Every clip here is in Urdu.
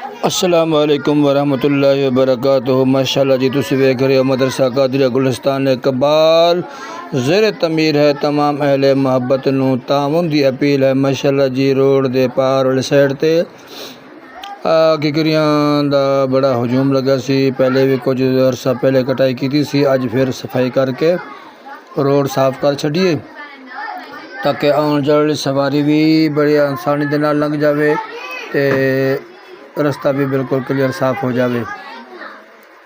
السلام علیکم ورحمۃ اللہ وبرکاتہ۔ ماشاءاللہ جی تسی ویکھ رہے ہو مدرسہ قادریہ گلستان اقبال زیر تعمیر ہے۔ تمام اہل محبت نو تعاون دی اپیل ہے۔ ماشاءاللہ جی روڈ دے پار والے سائڈ تے ککریاں دا بڑا ہجوم لگا سی، پہلے بھی کچھ عرصہ پہلے کٹائی کیتی سی، اج پھر صفائی کر کے روڈ صاف کر چھڈیے تاکہ آن جان والی سواری بھی بڑی آسانی دے نال لنگ جاوے تے رستہ بھی بالکل کلیئر صاف ہو جاوے۔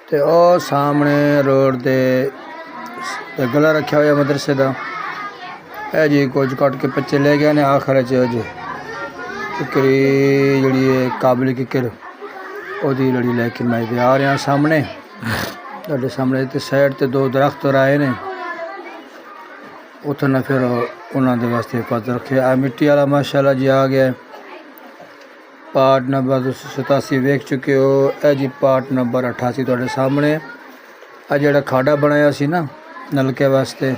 تے او سامنے روڈ دے گلا رکھیا ہویا مدرسے دا، اے جی کچھ کٹ کے پچے لے گئے نے، آخر جی ککری جڑی ہے قابل ککر او دی لڑی لے کے میں آ رہا سامنے تہاڈے سامنے تے سائڈ تے دو درخت رائے نے، اتنا پھر انہاں دے واسطے حفاظت رکھے۔ آ مٹی والا ماشاءاللہ جی آ گیا ہے، پارٹ نمبر 87 ویکھ چکے ہو، اے جی پارٹ نمبر 88 تہاڈے سامنے۔ آ جڑا کھاڈا بنایا سی نا نلکے واسطے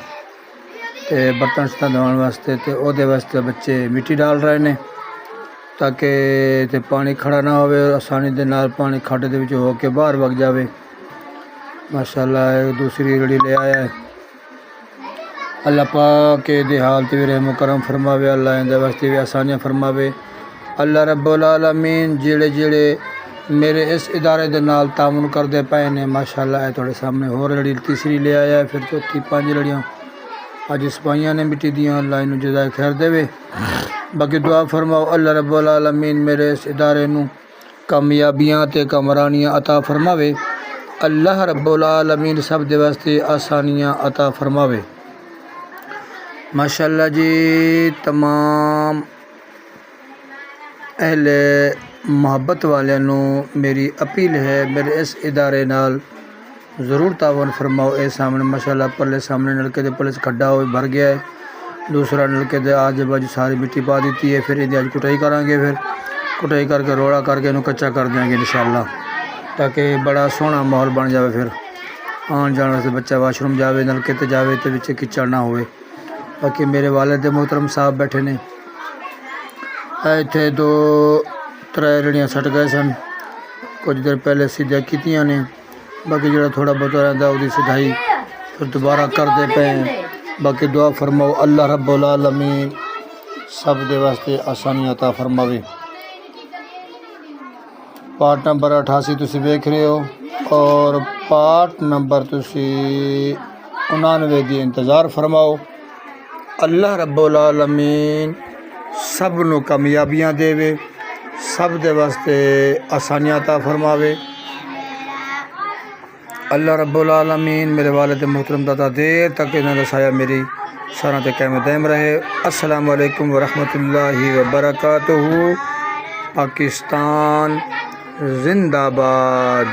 تے برتن شتن دھوان واسطے، تے او دے واسطے بچے مٹی ڈال رہے نے تاکہ تے پانی کھڑا نہ ہوئے، آسانی دے نال پانی کھاڈے دے وچ ہو کے باہر وگ جاوے۔ ماشاءاللہ دوسری لڑی لے آیا ہے۔ اللہ پاک دے حال تے رحم و کرم فرماوے، اللہ اندے واسطے بھی آسانیاں فرماوے۔ اللہ رب العالمین جڑے میرے اس ادارے دے نال تعاون کردے پئے نے، ماشاءاللہ اے تہاڈے سامنے ہور لڑی تیسری لے آیا ہے، پھر چوتھی، 5 لڑیاں اج سپائیاں نے مٹی دیاں، اللہ انہوں جزائے خیر دے وے۔ باقی دعا فرماؤ اللہ رب العالمین میرے اس ادارے نو کامیابیاں تے کامرانیاں عطا فرماوے، اللہ رب العالمین سب دے واسطے آسانیاں عطا فرماوے۔ ماشاءاللہ جی تمام اہل محبت والوں میری اپیل ہے، میرے اس ادارے نال ضرور تعاون فرماؤ۔ اے سامنے ماشاءاللہ پرلے سامنے نلکے دے پلس کھڈا ہوئے بھر گیا ہے، دوسرا نلکے دے آجو باجو ساری مٹی پا دیتی ہے، پھر یہ اج کٹائی کریں گے، پھر کٹائی کر کے روڑا کر کے انہوں کچا کر دیں گے انشاءاللہ، تاکہ بڑا سوہنا ماحول بن جاوے، پھر آن جان واسطے بچہ واش روم جاوے نلکے تے جاوے تے وچ کچڑ نہ ہوئے۔ باقی میرے والد محترم صاحب بیٹھے نے، ایتھے 2-3 لڑیاں سٹ گئے سن، کچھ دیر پہلے سیدھا کیتیاں نے، باقی جڑا تھوڑا بہت رہندا وہ سدھائی پھر دوبارہ کرتے پے۔ باقی دعا فرماؤ اللہ رب العالمین سب دے واسطے آسانی عطا فرماوے۔ پارٹ نمبر 88 تسی ویکھ رہے ہو، اور پارٹ نمبر تسی 99 دی انتظار فرماؤ۔ اللہ رب العالمین سب نو کامیابیاں دے وے، سب دے واسطے آسانیاں عطا فرماوے۔ اللہ رب العالمین میرے والد محترم دادا دے تاکہ انہاں دا سایہ میری سارا تے قائم دائم رہے۔ السلام علیکم ورحمۃ اللہ وبرکاتہ۔ پاکستان زندہ باد۔